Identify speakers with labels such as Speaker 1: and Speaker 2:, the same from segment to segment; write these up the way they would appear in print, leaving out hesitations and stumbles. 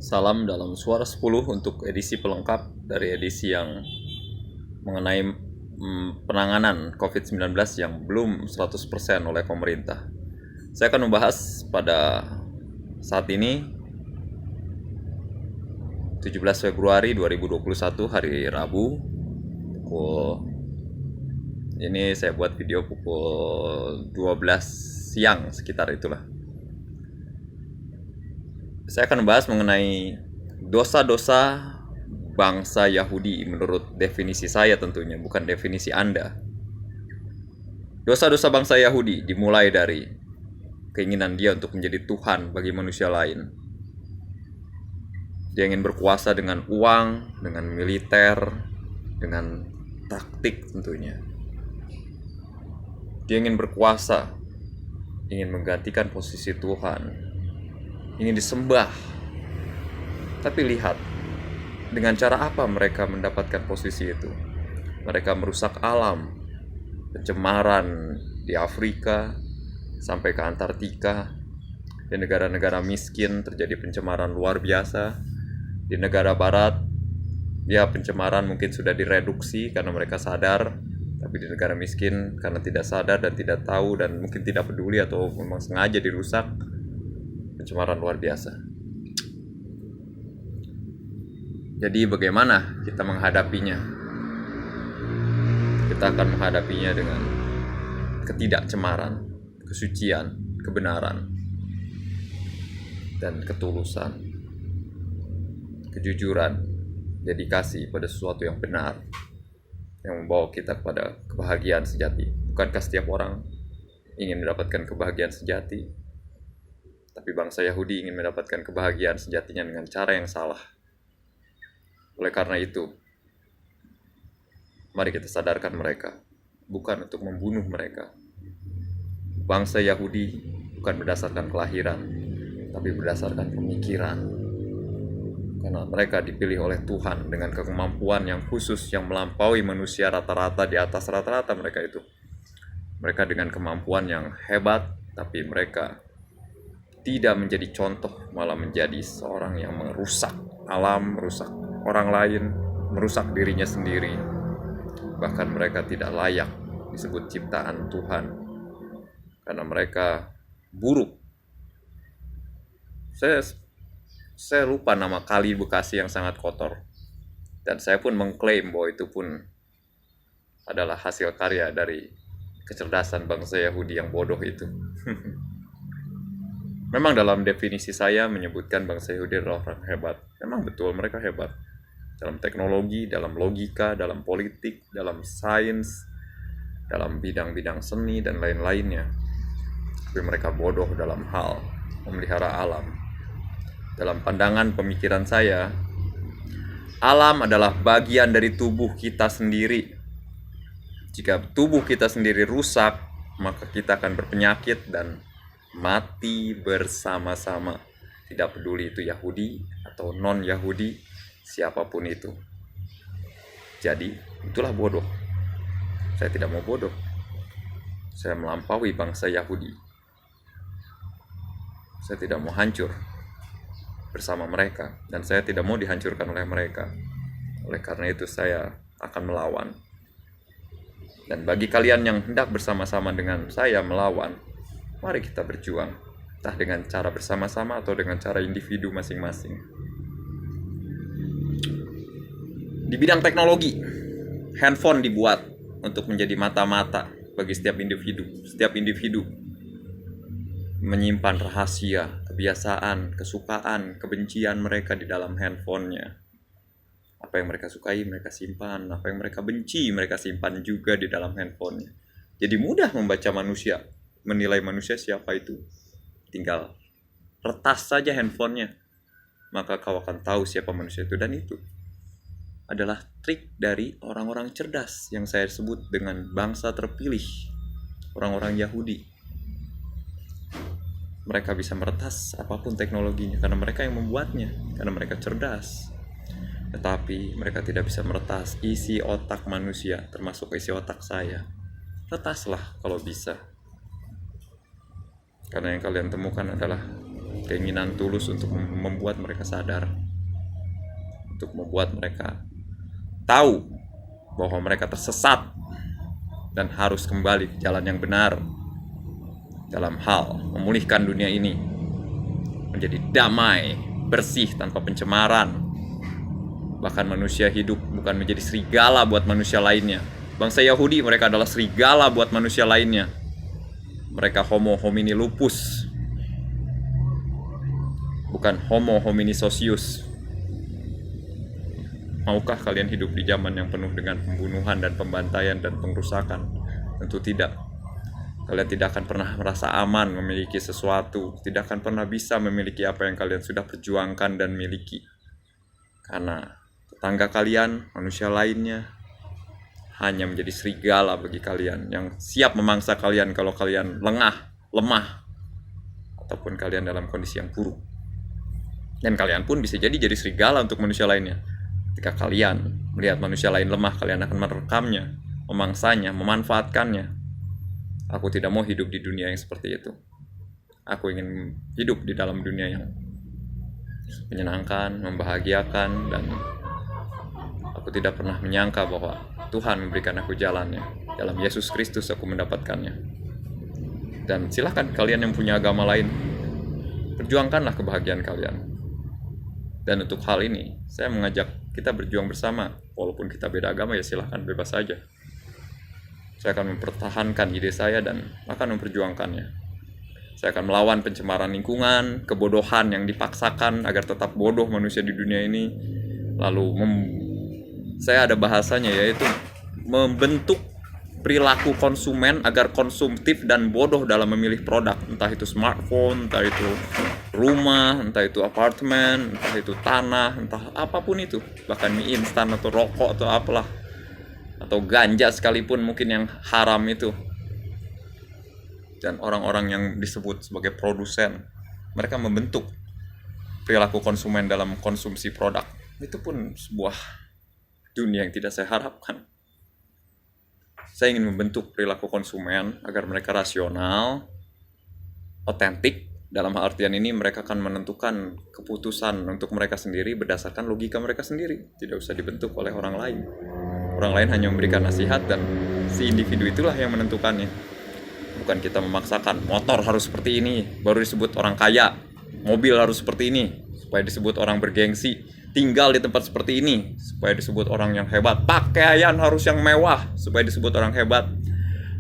Speaker 1: Salam dalam suara 10 untuk edisi pelengkap dari edisi yang mengenai penanganan COVID-19 yang belum 100% oleh pemerintah. Saya akan membahas pada saat ini 17 Februari 2021 hari Rabu pukul ini saya buat video pukul 12 siang sekitar itulah. Saya akan membahas mengenai dosa-dosa bangsa Yahudi menurut definisi saya tentunya, bukan definisi Anda. Dosa-dosa bangsa Yahudi dimulai dari keinginan dia untuk menjadi Tuhan bagi manusia lain. Dia ingin berkuasa dengan uang, dengan militer, dengan taktik tentunya. Dia ingin berkuasa, ingin menggantikan posisi Tuhan, ingin disembah. Tapi lihat, dengan cara apa mereka mendapatkan posisi itu? Mereka merusak alam, pencemaran di Afrika sampai ke Antartika. Di negara-negara miskin terjadi pencemaran luar biasa. Di negara barat, ya pencemaran mungkin sudah direduksi karena mereka sadar. Tapi di negara miskin karena tidak sadar dan tidak tahu dan mungkin tidak peduli atau memang sengaja dirusak, pencemaran luar biasa. Jadi bagaimana kita menghadapinya? Kita akan menghadapinya dengan ketidakcemaran, kesucian, kebenaran, dan ketulusan, kejujuran, dedikasi pada sesuatu yang benar, yang membawa kita kepada kebahagiaan sejati. Bukankah setiap orang ingin mendapatkan kebahagiaan sejati? Tapi bangsa Yahudi ingin mendapatkan kebahagiaan sejatinya dengan cara yang salah. Oleh karena itu, mari kita sadarkan mereka, bukan untuk membunuh mereka. Bangsa Yahudi bukan berdasarkan kelahiran, tapi berdasarkan pemikiran. Karena mereka dipilih oleh Tuhan dengan kemampuan yang khusus yang melampaui manusia rata-rata, di atas rata-rata mereka itu. Mereka dengan kemampuan yang hebat, tapi mereka tidak menjadi contoh, malah menjadi seorang yang merusak alam, merusak orang lain, merusak dirinya sendiri. Bahkan mereka tidak layak disebut ciptaan Tuhan karena mereka buruk. Saya lupa nama kali Bekasi yang sangat kotor, dan saya pun mengklaim bahwa itu pun adalah hasil karya dari kecerdasan bangsa Yahudi yang bodoh itu. Memang dalam definisi saya menyebutkan bangsa Yahudi adalah orang hebat. Memang betul mereka hebat dalam teknologi, dalam logika, dalam politik, dalam sains, dalam bidang-bidang seni dan lain-lainnya. Tapi mereka bodoh dalam hal memelihara alam. Dalam pandangan pemikiran saya, alam adalah bagian dari tubuh kita sendiri. Jika tubuh kita sendiri rusak, maka kita akan berpenyakit dan mati bersama-sama. Tidak peduli itu Yahudi atau non-Yahudi, siapapun itu. Jadi, itulah bodoh. Saya tidak mau bodoh. Saya melampaui bangsa Yahudi. Saya tidak mau hancur bersama mereka, dan saya tidak mau dihancurkan oleh mereka. Oleh karena itu saya akan melawan. Dan bagi kalian yang hendak bersama-sama dengan saya melawan, mari kita berjuang, entah dengan cara bersama-sama atau dengan cara individu masing-masing. Di bidang teknologi, handphone dibuat untuk menjadi mata-mata bagi setiap individu. Setiap individu menyimpan rahasia, kebiasaan, kesukaan, kebencian mereka di dalam handphonenya. Apa yang mereka sukai, mereka simpan. Apa yang mereka benci, mereka simpan juga di dalam handphonenya. Jadi mudah membaca manusia, menilai manusia siapa itu. Tinggal retas saja handphonenya, maka kau akan tahu siapa manusia itu. Dan itu adalah trik dari orang-orang cerdas yang saya sebut dengan bangsa terpilih, orang-orang Yahudi. Mereka bisa meretas apapun teknologinya karena mereka yang membuatnya, karena mereka cerdas. Tetapi mereka tidak bisa meretas isi otak manusia, termasuk isi otak saya. Retaslah kalau bisa. Karena yang kalian temukan adalah keinginan tulus untuk membuat mereka sadar, untuk membuat mereka tahu bahwa mereka tersesat dan harus kembali ke jalan yang benar dalam hal memulihkan dunia ini menjadi damai, bersih, tanpa pencemaran. Bahkan manusia hidup bukan menjadi serigala buat manusia lainnya. Bangsa Yahudi, mereka adalah serigala buat manusia lainnya. Mereka homo homini lupus, bukan homo homini socius. Maukah kalian hidup di zaman yang penuh dengan pembunuhan dan pembantaian dan pengrusakan? Tentu tidak. Kalian tidak akan pernah merasa aman memiliki sesuatu, tidak akan pernah bisa memiliki apa yang kalian sudah perjuangkan dan miliki. Karena tetangga kalian, manusia lainnya, hanya menjadi serigala bagi kalian, yang siap memangsa kalian kalau kalian lengah, lemah, ataupun kalian dalam kondisi yang buruk. Dan kalian pun bisa jadi serigala untuk manusia lainnya. Ketika kalian melihat manusia lain lemah, kalian akan merekamnya, memangsanya, memanfaatkannya. Aku tidak mau hidup di dunia yang seperti itu. Aku ingin hidup di dalam dunia yang menyenangkan, membahagiakan, dan aku tidak pernah menyangka bahwa Tuhan memberikan aku jalannya. Dalam Yesus Kristus aku mendapatkannya. Dan silakan kalian yang punya agama lain, perjuangkanlah kebahagiaan kalian. Dan untuk hal ini, saya mengajak kita berjuang bersama. Walaupun kita beda agama, ya silahkan, bebas saja. Saya akan mempertahankan ide saya dan akan memperjuangkannya. Saya akan melawan pencemaran lingkungan, kebodohan yang dipaksakan agar tetap bodoh manusia di dunia ini. Lalu saya ada bahasanya, yaitu membentuk perilaku konsumen agar konsumtif dan bodoh dalam memilih produk. Entah itu smartphone, entah itu rumah, entah itu apartemen, entah itu tanah, entah apapun itu. Bahkan mie instan atau rokok atau apalah. Atau ganja sekalipun mungkin yang haram itu. Dan orang-orang yang disebut sebagai produsen, mereka membentuk perilaku konsumen dalam konsumsi produk. Itu pun sebuah dunia yang tidak saya harapkan. Saya ingin membentuk perilaku konsumen agar mereka rasional, otentik. Dalam artian ini mereka akan menentukan keputusan untuk mereka sendiri berdasarkan logika mereka sendiri. Tidak usah dibentuk oleh orang lain. Orang lain hanya memberikan nasihat dan si individu itulah yang menentukannya. Bukan kita memaksakan motor harus seperti ini baru disebut orang kaya, mobil harus seperti ini supaya disebut orang bergengsi, tinggal di tempat seperti ini supaya disebut orang yang hebat, pakaian harus yang mewah supaya disebut orang hebat.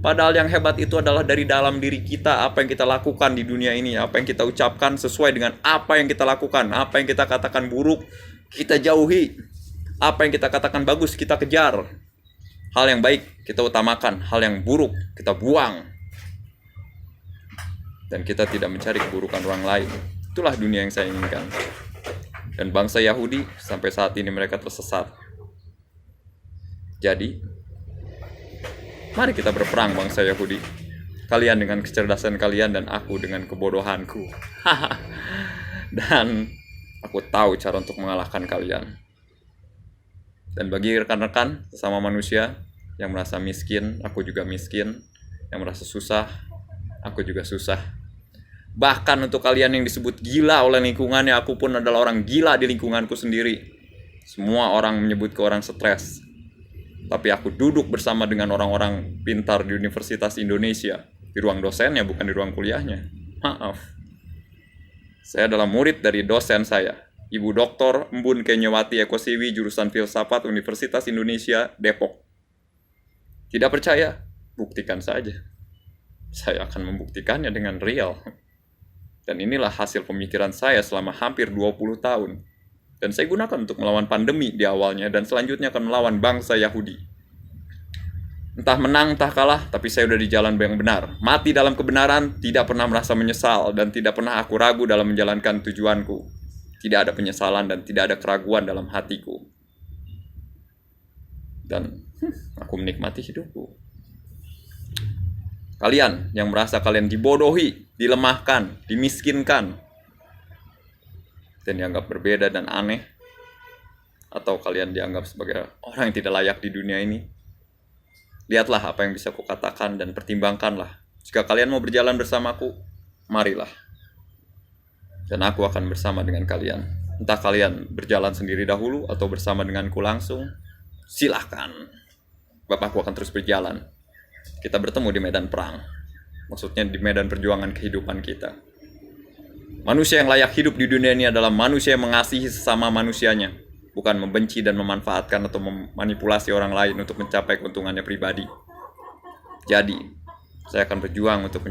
Speaker 1: Padahal yang hebat itu adalah dari dalam diri kita, apa yang kita lakukan di dunia ini, apa yang kita ucapkan sesuai dengan apa yang kita lakukan, apa yang kita katakan buruk kita jauhi, apa yang kita katakan bagus kita kejar. Hal yang baik kita utamakan, hal yang buruk kita buang. Dan kita tidak mencari keburukan orang lain. Itulah dunia yang saya inginkan. Dan bangsa Yahudi sampai saat ini mereka tersesat. Jadi, mari kita berperang bangsa Yahudi. Kalian dengan kecerdasan kalian dan aku dengan kebodohanku. Dan aku tahu cara untuk mengalahkan kalian. Dan bagi rekan-rekan sesama manusia yang merasa miskin, aku juga miskin. Yang merasa susah, aku juga susah. Bahkan untuk kalian yang disebut gila oleh lingkungannya, aku pun adalah orang gila di lingkunganku sendiri. Semua orang menyebut ke orang stres. Tapi aku duduk bersama dengan orang-orang pintar di Universitas Indonesia. Di ruang dosennya, bukan di ruang kuliahnya. Maaf. Saya adalah murid dari dosen saya, Ibu Dr. Embun Kenyawati Ekosiwi, jurusan Filsafat Universitas Indonesia, Depok. Tidak percaya? Buktikan saja. Saya akan membuktikannya dengan real. Dan inilah hasil pemikiran saya selama hampir 20 tahun. Dan saya gunakan untuk melawan pandemi di awalnya, dan selanjutnya akan melawan bangsa Yahudi. Entah menang, entah kalah, tapi saya udah di jalan yang benar. Mati dalam kebenaran, tidak pernah merasa menyesal, dan tidak pernah aku ragu dalam menjalankan tujuanku. Tidak ada penyesalan dan tidak ada keraguan dalam hatiku. Dan aku menikmati hidupku. Kalian yang merasa kalian dibodohi, dilemahkan, dimiskinkan, dan dianggap berbeda dan aneh, atau kalian dianggap sebagai orang yang tidak layak di dunia ini, lihatlah apa yang bisa kukatakan dan pertimbangkanlah. Jika kalian mau berjalan bersamaku, marilah. dan aku akan bersama dengan kalian. Entah kalian berjalan sendiri dahulu atau bersama denganku langsung, silahkan. Bapakku akan terus berjalan. Kita bertemu di medan perang. Maksudnya di medan perjuangan kehidupan kita. Manusia yang layak hidup di dunia ini adalah manusia yang mengasihi sesama manusianya, bukan membenci dan memanfaatkan atau memanipulasi orang lain untuk mencapai keuntungannya pribadi. Jadi, saya akan berjuang untuk menjadi